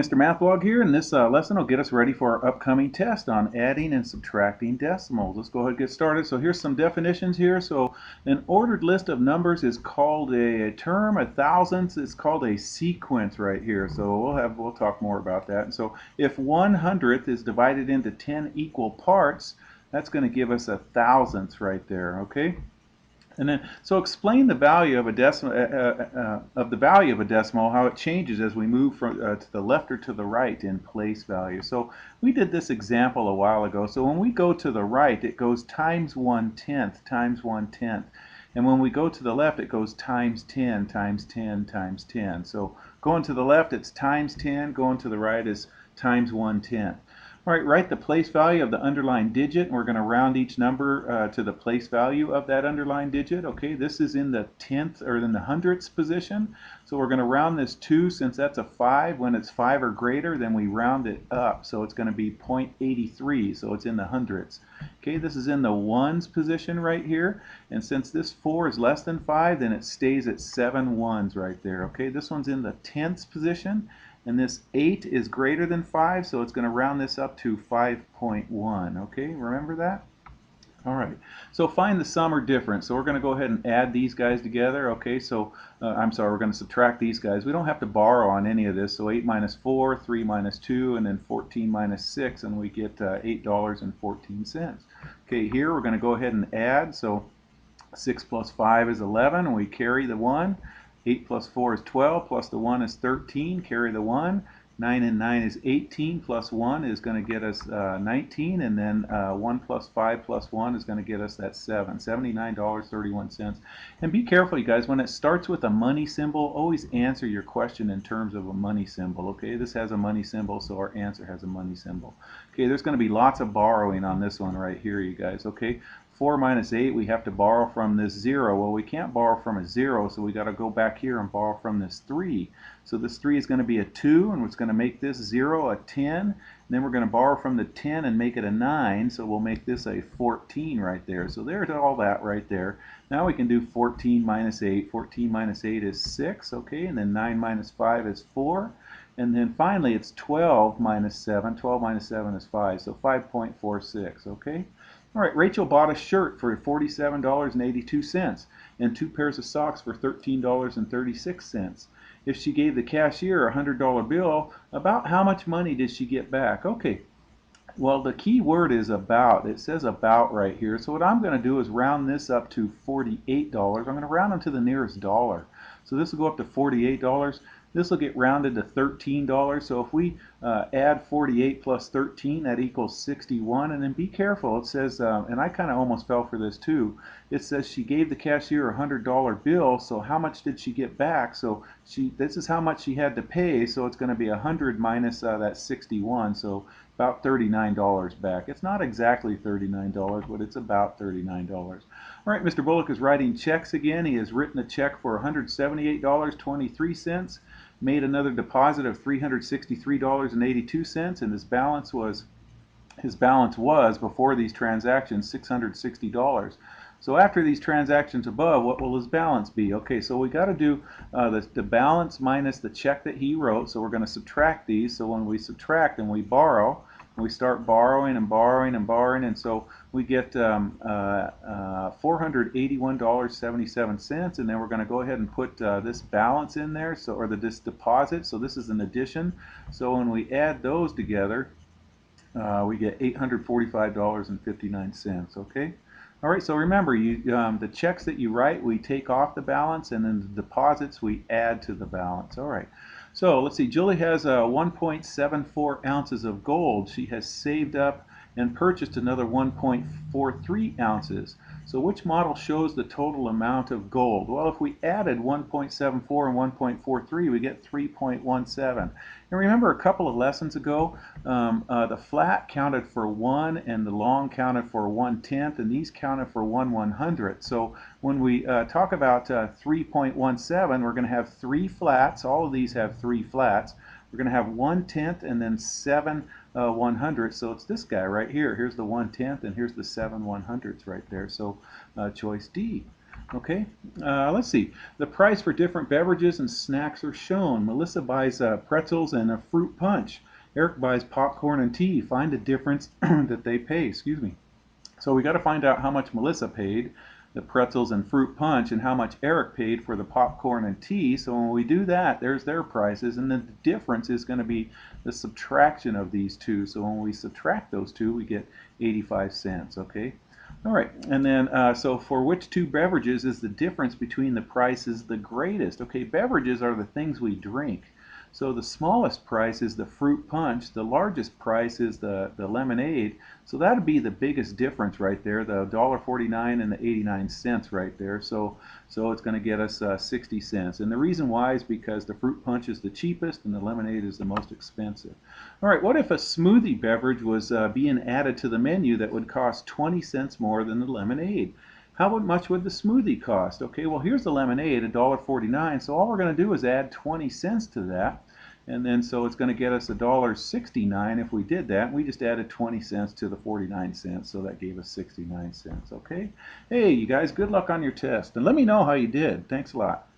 Mr. Mathblog here, and this lesson will get us ready for our upcoming test on adding and subtracting decimals. Let's go ahead and get started. So here's some definitions here. So an ordered list of numbers is called a term. A thousandths is called a sequence right here. So we'll talk more about that. And so if 1/100th is divided into 10 equal parts, that's going to give us a thousandths right there. Okay. And then, so explain the value of a decimal, how it changes as we move from to the left or to the right in place value. So we did this example a while ago. So when we go to the right, it goes times 1/10 times 1/10. And when we go to the left, it goes times 10 times 10 times 10. So going to the left, it's times 10. Going to the right is times 1/10. All right, write the place value of the underlying digit, and we're going to round each number to the place value of that underlying digit. Okay, this is in the tenth or in the hundredths position, so we're going to round this 2 since that's a 5. When it's 5 or greater, then we round it up, so it's going to be 0.83, so it's in the hundredths. Okay, this is in the ones position right here, and since this 4 is less than 5, then it stays at 7 ones right there. Okay, this one's in the tenths position, and this 8 is greater than 5, so it's going to round this up to 5.1. Okay, remember that? All right, so find the sum or difference. So we're going to go ahead and add these guys together. Okay, so I'm sorry, we're going to subtract these guys. We don't have to borrow on any of this. So 8 minus 4, 3 minus 2, and then 14 minus 6, and we get $8.14. Okay, here we're going to go ahead and add. So 6 plus 5 is 11, and we carry the 1. 8 plus 4 is 12, plus the 1 is 13, carry the 1. 9 and 9 is 18, plus 1 is going to get us 19, and then 1 plus 5 plus 1 is going to get us that 7, $79.31. And be careful, you guys, when it starts with a money symbol, always answer your question in terms of a money symbol. Okay, this has a money symbol, so our answer has a money symbol. Okay, there's going to be lots of borrowing on this one right here, you guys. Okay, 4 minus 8, we have to borrow from this 0. Well, we can't borrow from a 0, so we got to go back here and borrow from this 3. So this 3 is going to be a 2, and it's going to make this 0 a 10. And then we're going to borrow from the 10 and make it a 9, so we'll make this a 14 right there. So there's all that right there. Now we can do 14 minus 8. 14 minus 8 is 6, okay, and then 9 minus 5 is 4. And then finally it's 12 minus 7. 12 minus 7 is 5, so 5.46, okay? All right, Rachel bought a shirt for $47.82 and 2 pairs of socks for $13.36. If she gave the cashier a $100 bill, about how much money did she get back? Okay, well, the key word is about. It says about right here. So what I'm going to do is round this up to $48. I'm going to round them to the nearest dollar. So this will go up to $48. This will get rounded to $13. So if we add 48 plus 13, that equals 61. And then be careful. It says, and I kind of almost fell for this too. It says she gave the cashier a $100 bill. So how much did she get back? So this is how much she had to pay. So it's going to be 100 minus that 61. So about $39 back. It's not exactly $39, but it's about $39. All right, Mr. Bullock is writing checks again. He has written a check for $178.23, made another deposit of $363.82, and his balance was before these transactions $660. So after these transactions above, what will his balance be? Okay, so we got to do the balance minus the check that he wrote. So we're going to subtract these. So when we subtract and we borrow, we start borrowing and borrowing and borrowing, and so we get $481.77, and then we're going to go ahead and put this balance in there, so this deposit. So this is an addition. So when we add those together, we get $845.59. Okay. All right. So remember, the checks that you write, we take off the balance, and then the deposits we add to the balance. All right. So let's see. Julie has 1.74 ounces of gold. She has saved up and purchased another 1.43 ounces. So which model shows the total amount of gold? Well, if we added 1.74 and 1.43, we get 3.17. And remember a couple of lessons ago, the flat counted for 1 and the long counted for 1/10, and these counted for 1/100th. So when we talk about 3.17, we're going to have 3 flats. All of these have 3 flats. We're going to have 1/10 and then 7 100ths. So it's this guy right here. Here's the 1/10 and here's the 7 100ths right there. So choice D. Okay, let's see. The price for different beverages and snacks are shown. Melissa buys pretzels and a fruit punch. Eric buys popcorn and tea. Find the difference that they pay. Excuse me. So we got to find out how much Melissa paid, the pretzels and fruit punch, and how much Eric paid for the popcorn and tea. So when we do that, there's their prices, and then the difference is going to be the subtraction of these two. So when we subtract those two, we get 85 cents, okay? All right, and then so for which two beverages is the difference between the prices the greatest? Okay, beverages are the things we drink. So the smallest price is the fruit punch. The largest price is the lemonade. So that would be the biggest difference right there, the $1.49 and the 89 cents right there. So it's going to get us 60 cents. And the reason why is because the fruit punch is the cheapest and the lemonade is the most expensive. All right, what if a smoothie beverage was being added to the menu that would cost 20 cents more than the lemonade? How much would the smoothie cost? Okay, well here's the lemonade, $1.49. So all we're going to do is add 20 cents to that. And then so it's going to get us $1.69 if we did that. We just added 20 cents to the 49 cents, so that gave us 69 cents. Okay? Hey, you guys, good luck on your test. And let me know how you did. Thanks a lot.